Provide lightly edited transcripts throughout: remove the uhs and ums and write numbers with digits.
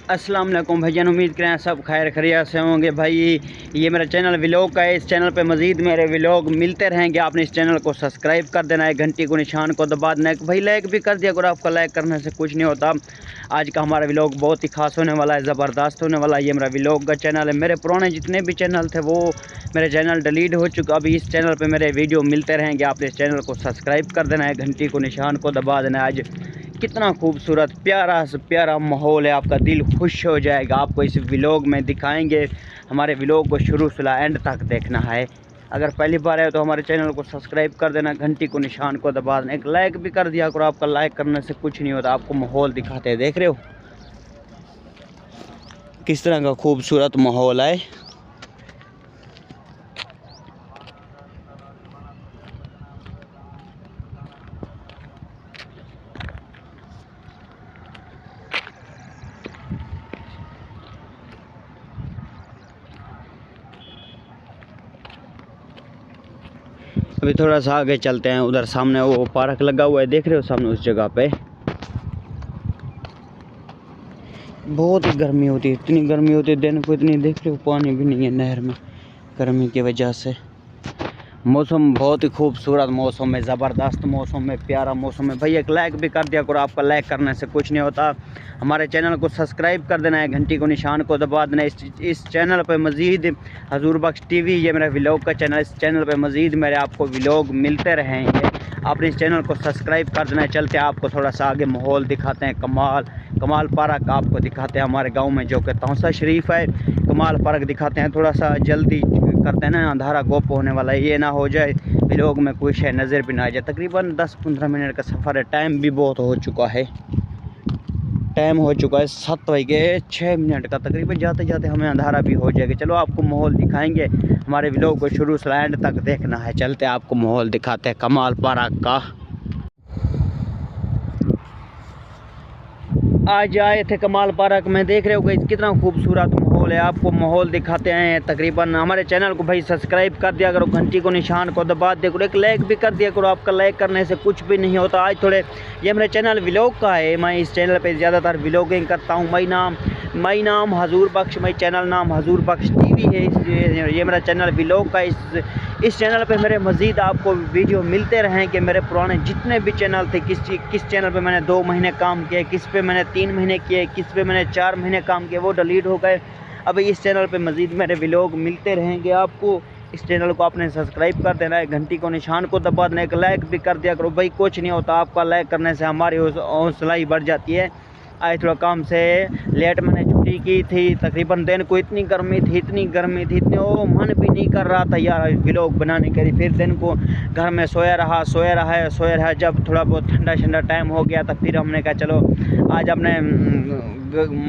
अस्सलाम वालेकुम भाईजान, उम्मीद करें सब खैर खैरियत से होंगे। भाई ये मेरा चैनल व्लॉग का है। इस चैनल पे मज़ीद मेरे व्लॉग मिलते रहेंगे। आपने इस चैनल को सब्सक्राइब कर देना है, घंटी को निशान को दबा देना है। भाई लाइक भी कर दिया करो, आपका लाइक करने से कुछ नहीं होता। आज का हमारा व्लॉग बहुत ही खास होने वाला है, ज़बरदस्त होने वाला है। ये मेरा व्लॉग का चैनल है। मेरे पुराने जितने भी चैनल थे वो मेरे चैनल डिलीट हो चुका। अभी इस चैनल पर मेरे वीडियो मिलते रहेंगे। आपने इस चैनल को सब्सक्राइब कर देना है, घंटी को निशान को दबा देना है। आज कितना खूबसूरत प्यारा से प्यारा माहौल है, आपका दिल खुश हो जाएगा। आपको इस व्लॉग में दिखाएंगे। हमारे व्लॉग को शुरू से एंड तक देखना है। अगर पहली बार है तो हमारे चैनल को सब्सक्राइब कर देना, घंटी को निशान को दबा देना, एक लाइक भी कर दिया करो। आपका लाइक करने से कुछ नहीं होता। आपको माहौल दिखाते हैं, देख रहे हो किस तरह का खूबसूरत माहौल है। अभी थोड़ा सा आगे चलते हैं। उधर सामने वो पार्क लगा हुआ है, देख रहे हो सामने उस जगह पे। बहुत ही गर्मी होती है, इतनी गर्मी होती है दिन को, इतनी देख रहे हो पानी भी नहीं है नहर में गर्मी की वजह से। मौसम बहुत ही खूबसूरत मौसम है, ज़बरदस्त मौसम है, प्यारा मौसम है। भाई एक लाइक भी कर दिया करो, आपका लाइक करने से कुछ नहीं होता। हमारे चैनल को सब्सक्राइब कर देना है, घंटी को निशान को दबा देना है। इस चैनल पर मज़ीद हजूर बख्श टीवी, ये मेरा व्लॉग का चैनल, इस चैनल पर मज़ीद मेरे आपको व्लॉग मिलते रहेंगे। आपने इस चैनल को सब्सक्राइब कर देना है। चलते हैं आपको थोड़ा सा आगे माहौल दिखाते हैं। कमाल पार्क आपको दिखाते हैं, हमारे गाँव में जो कि तौसा शरीफ है। कमाल पार्क दिखाते हैं, थोड़ा सा जल्दी करते हैं ना, अंधारा गोप होने वाला है, ये ना हो जाए व्लॉग में कोई शय नज़र भी ना आ जाए। तकरीबन 10-15 मिनट का सफ़र है। टाइम भी बहुत हो चुका है, टाइम हो चुका है 7:06 का। तकरीबन जाते जाते हमें अंधारा भी हो जाएगा। चलो आपको माहौल दिखाएंगे। हमारे व्लॉग को शुरू से एंड तक देखना है। चलते आपको माहौल दिखाते हैं कमाल पार्क का। आज आए थे कमाल पार्क में, देख रहे हो कि कितना खूबसूरत माहौल है। आपको माहौल दिखाते हैं। तकरीबन हमारे चैनल को भाई सब्सक्राइब कर दिया करो, घंटी को निशान को दबा दिया करो, एक लाइक भी कर दिया करो। आपका लाइक करने से कुछ भी नहीं होता। आज थोड़े ये मेरा चैनल व्लॉग का है। मैं इस चैनल पे ज़्यादातर व्लॉगिंग करता हूँ। मई नाम हजूर बख्श, मई चैनल नाम हजूर बख्श टीवी है। ये मेरा चैनल व्लॉग का। इस चैनल पे मेरे मज़ीद आपको वीडियो मिलते रहें कि मेरे पुराने जितने भी चैनल थे, किस चैनल पे मैंने 2 महीने काम किए, किस पे मैंने 3 महीने किए, किस पे मैंने 4 महीने काम किए, वो डिलीट हो गए। अब इस चैनल पे मज़ीद मेरे व्लॉग मिलते रहेंगे आपको। इस चैनल को आपने सब्सक्राइब कर देना है, घंटी को निशान को दबा देना है, एक लाइक भी कर दिया करो। भाई कुछ नहीं होता, आपका लाइक करने से हमारी हौसला ही बढ़ जाती है। आज थोड़ा काम से लेट मैंने छुट्टी की थी। तकरीबन दिन को इतनी गर्मी थी, इतनी मन भी नहीं कर रहा था यार व्लॉग बनाने के लिए। फिर दिन को घर में सोया रहा। जब थोड़ा बहुत ठंडा टाइम हो गया था, फिर हमने कहा चलो आज अपने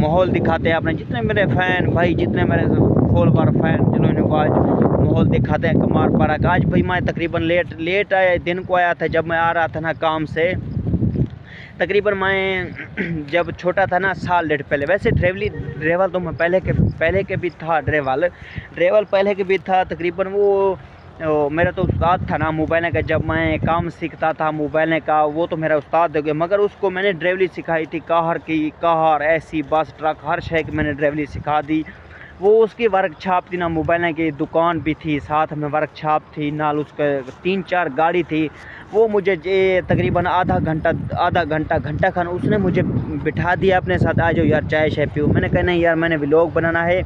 माहौल दिखाते हैं। अपने जितने मेरे फ़ैन भाई, जितने मेरे फॉलोवर फ़ैन, चलो इनको आज माहौल दिखाते हैं कमाल पार्क। आज भाई मैं तकरीबन लेट आया, दिन को आया था। जब मैं आ रहा था ना काम से, तकरीबन मैं जब छोटा था ना, साल डेढ़ पहले, वैसे ड्रेवल तो मैं पहले के भी था। ड्रेवल पहले के भी था। तकरीबन वो मेरा तो उस्ताद था ना मोबाइल का। जब मैं काम सीखता था मोबाइल का, वो तो मेरा उस्ताद हो गया। मगर उसको मैंने ड्राइवरी सिखाई थी, कार ऐसी बस ट्रक हर शय की मैंने ड्राइवरी सिखा दी। वो उसकी वर्कशॉप थी ना, मोबाइल की दुकान भी थी, साथ में वर्कशॉप थी, नाल उसका 3-4 गाड़ी थी। वो मुझे तकरीबन आधा घंटा खान उसने मुझे बिठा दिया अपने साथ। आ जाओ यार चाय शाय पियो। मैंने कहा नहीं यार, मैंने व्लॉग बनाना है,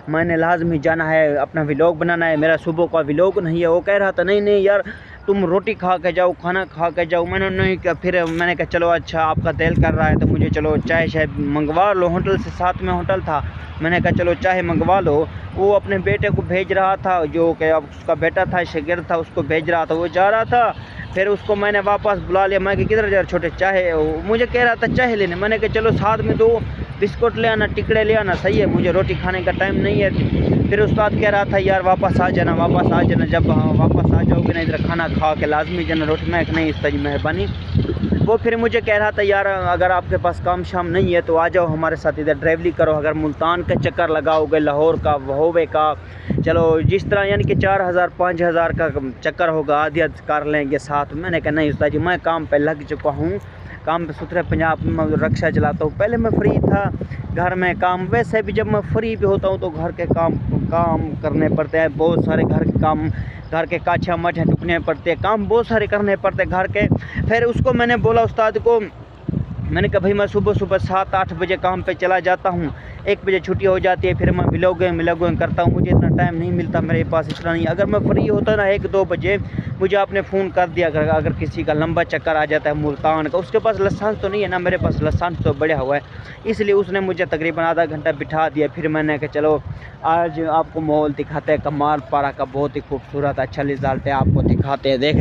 मैंने लाजमी जाना है, अपना व्लॉग बनाना है, मेरा सुबह का व्लॉग नहीं है। वो कह रहा था नहीं यार तुम रोटी खा के जाओ, खाना खा के जाओ। मैंने नहीं किया। फिर मैंने कहा चलो अच्छा आपका दिल कर रहा है तो मुझे चलो चाय शाय मंगवा लो। होटल से साथ में होटल था, मैंने कहा चलो चाय मंगवा लो। वो अपने बेटे को भेज रहा था, जो कि अब उसका बेटा था, शागिर्द था, उसको भेज रहा था, वो जा रहा था। फिर उसको मैंने वापस बुला लिया। मैं कि किधर जा छोटे चाय, मुझे कह रहा था चाय लेने। मैंने कहा चलो साथ में 2 बिस्कुट ले आना, टिकड़े ले आना, सही है, मुझे रोटी खाने का टाइम नहीं है। फिर उस्ताद कह रहा था यार वापस आ जाना। जब वापस आ जाओगे ना इधर खाना खा के लाजमी जाना रोटी। मैं नहीं इस तरह मेहरबानी। वो फिर मुझे कह रहा था यार अगर आपके पास काम शाम नहीं है तो आ जाओ हमारे साथ, इधर ड्राइवरी करो। अगर मुल्तान का चक्कर लगाओगे, लाहौर का, वहोवे का, चलो जिस तरह यानी कि 4000-5000 का चक्कर होगा, आधी कर लेंगे साथ। मैंने कहा नहीं उस्ताद जी, मैं काम पे लग चुका हूँ, काम पे सुथरे पंजाब में रिक्शा चलाता हूँ। पहले मैं फ्री था घर में काम, वैसे भी जब मैं फ्री भी होता हूँ तो घर के काम करने पड़ते हैं, बहुत सारे घर के काम, घर के काछा मठे टुकने पड़ते हैं, काम बहुत सारे करने पड़ते हैं घर के। फिर उसको मैंने बोला उस्ताद को, मैंने कहा भाई मैं सुबह 7-8 बजे काम पे चला जाता हूँ, 1 बजे छुट्टी हो जाती है, फिर मैं व्लॉगिंग करता हूँ, मुझे इतना टाइम नहीं मिलता, मेरे पास इतना नहीं। अगर मैं फ्री होता ना 1-2 बजे, मुझे आपने फ़ोन कर दिया अगर किसी का लंबा चक्कर आ जाता है मुल्तान का, उसके पास लाइसेंस तो नहीं है ना, मेरे पास लाइसेंस तो बढ़िया हुआ है, इसलिए उसने मुझे तकरीबन आधा घंटा बिठा दिया। फिर मैंने कहा चलो आज आपको माहौल दिखाते हैं, कमाल पारा का बहुत ही खूबसूरत अच्छा रिजल्ट है, आपको दिखाते हैं। देख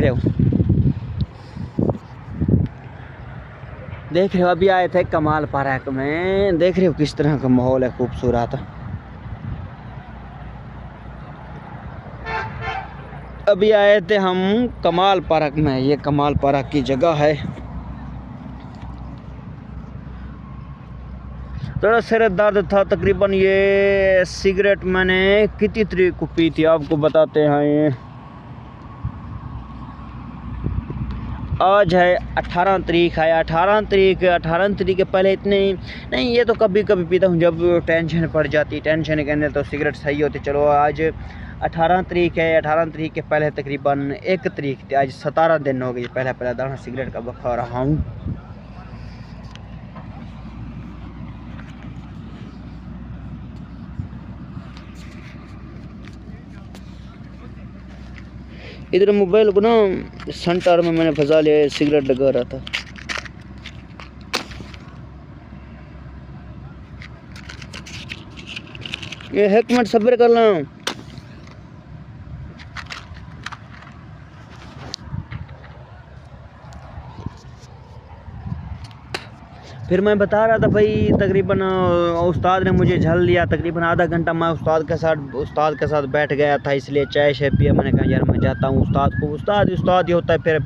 रहे हो अभी आए थे कमाल पार्क में, देख रहे हो किस तरह का माहौल है खूबसूरत। अभी आए थे हम कमाल पार्क में, ये कमाल पार्क की जगह है। थोड़ा सिर दर्द था तकरीबन, ये सिगरेट मैंने कितनी तरीक को पी थी आपको बताते हैं। ये आज है 18 तारीख है, 18 तारीख के पहले इतने नहीं, ये तो कभी कभी पीता हूँ जब टेंशन पड़ जाती है, टेंशन के अंदर तो सिगरेट सही होती। चलो आज 18 तारीख है, 18 तारीख के पहले तकरीबन 1 तारीख थी, आज 17 दिन हो गई पहला दाना सिगरेट का बखा रहा हूँ। इधर मोबाइल को ना सेंटर में मैंने फंसा लिया, सिगरेट लगा रहा था। ये 1 मिनट सब्र कर लो। फिर मैं बता रहा था भाई, तकरीबन उस्ताद ने मुझे झल लिया, तकरीबन आधा घंटा मैं उस्ताद के साथ बैठ गया था, इसलिए चाय शाय पिया। मैंने कहा यार मैं जाता हूँ, उस्ताद को उस्ताद ही होता है। फिर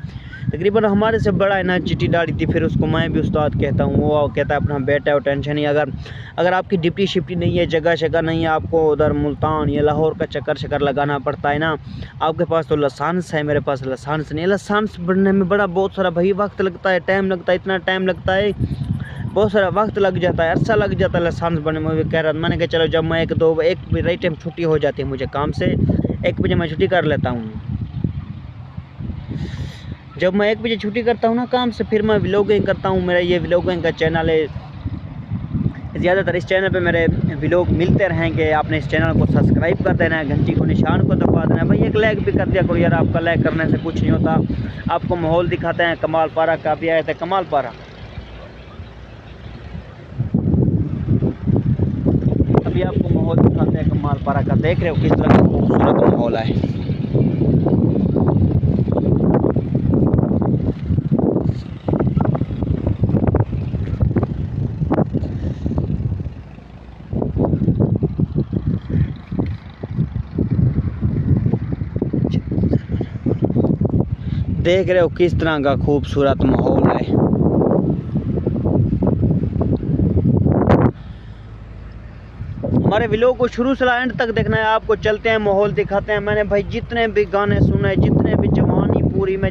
तकरीबन हमारे से बड़ा है ना, चिट्ठी डाली थी, फिर उसको मैं भी उस्ताद कहता हूँ, वो कहता है अपना बेटा है, टेंशन नहीं। अगर आपकी डिप्टी शिप्टी नहीं है, जगह नहीं है, आपको उधर मुल्तान या लाहौर का चक्कर लगाना पड़ता है ना, आपके पास तो लाइसेंस है, मेरे पास लाइसेंस नहीं है। लाइसेंस बनने में बहुत सारा भाई वक्त लगता है, टाइम लगता है, इतना टाइम लगता है, बहुत सारा वक्त लग जाता है, अरसा लग जाता है लाइसेंस बनने में। कह रहा था, मैंने कहा चलो जब मैं 1 बजे टाइम छुट्टी हो जाती है मुझे काम से, 1 बजे मैं छुट्टी कर लेता हूँ। जब मैं 1 बजे छुट्टी करता हूँ ना काम से, फिर मैं व्लॉगिंग करता हूँ। मेरा ये व्लॉगिंग का चैनल है, ज़्यादातर इस चैनल पे मेरे व्लॉग मिलते रहेंगे। आपने इस चैनल को सब्सक्राइब कर देना है, घंटी को निशान को दबा देना है भाई, एक लाइक भी कर दिया करो यार, आपका लाइक करने से कुछ नहीं होता। आपको माहौल दिखाते हैं कमाल पारा का, भी आए थे कमाल पारा, अभी आपको माहौल दिखाते हैं कमाल पारा का। देख रहे हो किस तरह का खूबसूरत माहौल है। देख रहे हो किस तरह का खूबसूरत माहौल है। हमारे व्लॉग को शुरू से एंड तक देखना है आपको, चलते हैं माहौल दिखाते हैं। मैंने भाई जितने भी गाने सुने, जितने भी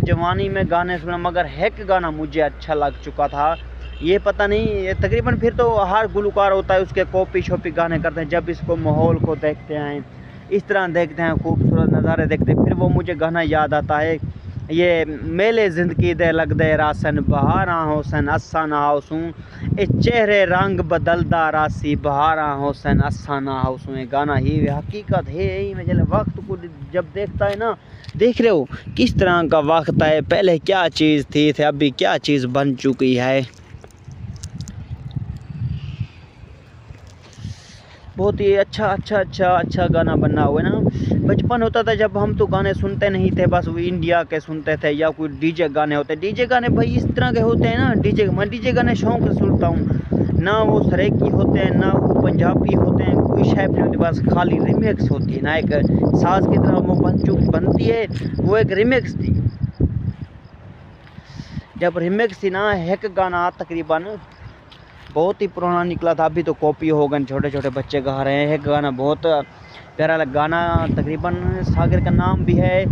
जवानी में गाने सुने, मगर एक गाना मुझे अच्छा लग चुका था, ये पता नहीं तकरीबन, फिर तो हर गुलकार होता है उसके कॉपी शॉपी गाने करते हैं। जब इसको माहौल को देखते हैं, इस तरह देखते हैं, खूबसूरत नज़ारे देखते हैं, फिर वो मुझे गाना याद आता है, ये मेले ज़िंदगी दे लग दे रासन बहारा होसन असा ना हाउसूँ, ए चेहरे रंग बदलदा रासी बहारा होसन असा ना हाउसूँ। ये गाना ही हकीकत है, यही में जब वक्त को जब देखता है ना, देख रहे हो किस तरह का वक्त है, पहले क्या चीज़ थी अभी क्या चीज़ बन चुकी है। बहुत ही अच्छा गाना बना हुआ है ना। बचपन होता था जब हम तो गाने सुनते नहीं थे, बस वो इंडिया के सुनते थे या कोई डीजे गाने होते। डीजे गाने भाई इस तरह के होते हैं ना, मैं डीजे गाने शौक से सुनता हूँ ना, वो सरेकी होते हैं ना वो पंजाबी होते हैं, कोई शायद नहीं होती, बस खाली रिमिक्स होती है ना, एक साज की तरह वो बनती है, वो एक रिमिक्स थी। जब रिमिक्स थी ना, एक गाना तकरीबन बहुत ही पुराना निकला था, अभी तो कॉपी हो गए, छोटे छोटे बच्चे गा रहे हैं। एक गाना बहुत प्यारा गाना, तकरीबन सागर का नाम भी है,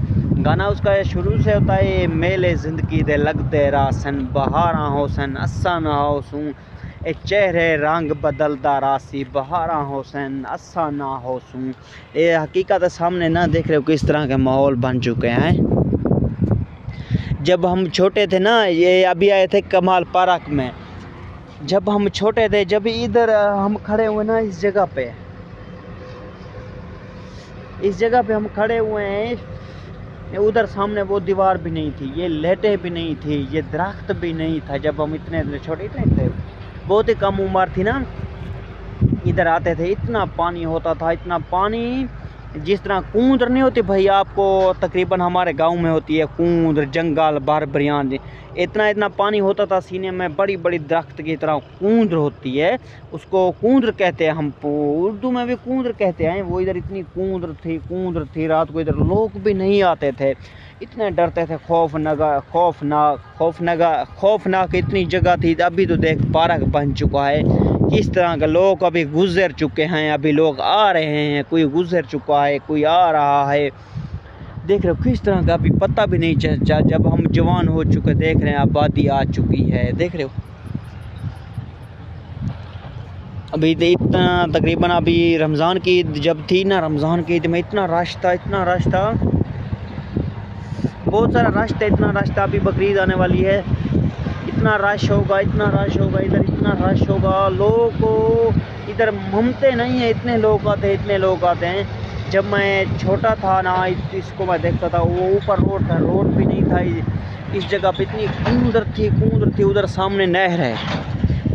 गाना उसका शुरू से होता है, ये मेले ज़िंदगी दे लगदे रासन, बहारा होसन असा ना होसूं, ए चेहरे रंग बदलदा रासी, बहारा होसन असा ना होसूं। ये हकीकत सामने ना देख रहे हो किस तरह के माहौल बन चुके हैं। जब हम छोटे थे ना, ये अभी आए थे कमाल पार्क में, जब हम छोटे थे, जब इधर हम खड़े हुए ना इस जगह पे हम खड़े हुए हैं, उधर सामने वो दीवार भी नहीं थी, ये लाइटें भी नहीं थी, ये दरख्त भी नहीं था। जब हम इतने छोटे थे, बहुत ही कम उम्र थी ना, इधर आते थे, इतना पानी होता था, इतना पानी, जिस तरह कूंदर नहीं होती भाई, आपको तकरीबन हमारे गांव में होती है कूंदर, जंगल, बरियान, इतना पानी होता था सीने में, बड़ी बड़ी दरख्त की तरह कूंदर होती है, उसको कूंदर कहते हैं, हम उर्दू में भी कूंदर कहते हैं। वो इधर इतनी कूंदर थी, रात को इधर लोग भी नहीं आते थे, इतने डरते थे, खौफनाक इतनी जगह थी। अभी तो देख पार्क बन चुका है, किस तरह के लोग अभी गुजर चुके हैं, अभी लोग आ रहे हैं, कोई गुजर चुका है, कोई आ रहा है। देख रहे हो किस तरह का, अभी पता भी नहीं चला, जब हम जवान हो चुके देख रहे हैं आबादी आ चुकी है। देख रहे हो अभी इतना तकरीबन, अभी रमज़ान की ईद जब थी ना, रमज़ान की ईद में इतना रश था, बहुत सारा रश था, इतना रश था। अभी बकरीद आने वाली है, इतना रश होगा इधर, इतना रश होगा, लोगों को इधर ममते नहीं है, इतने लोग आते हैं। जब मैं छोटा था ना, इसको मैं देखता था, वो ऊपर रोड था, रोड भी नहीं था इस जगह पे, इतनी कूंदर थी। उधर सामने नहर है,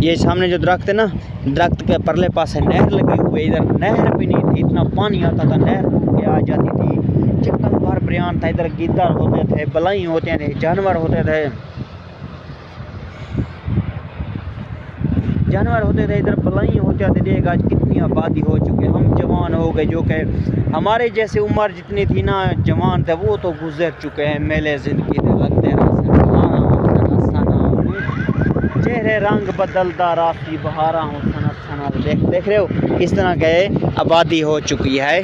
ये सामने जो दरख्त है ना, दरख्त के परले पास है नहर लगी हुई है, इधर नहर भी नहीं थी, इतना पानी आता था, नहर के आ जाती थी, जंगल बरियान था, इधर गिद्दड़ होते थे, बलाई होते थे, जानवर होते थे, इधर बलाई होते थे। देख आज कितनी आबादी हो चुकी है, हम जवान हो गए, जो कि हमारे जैसे उम्र जितनी थी ना, जवान थे, वो तो गुजर चुके हैं। मेले ज़िंदगी दे लगदे चेहरे रंग बदलदा रासी, बहारा हो सना। देख रहे हो किस तरह के आबादी हो चुकी है।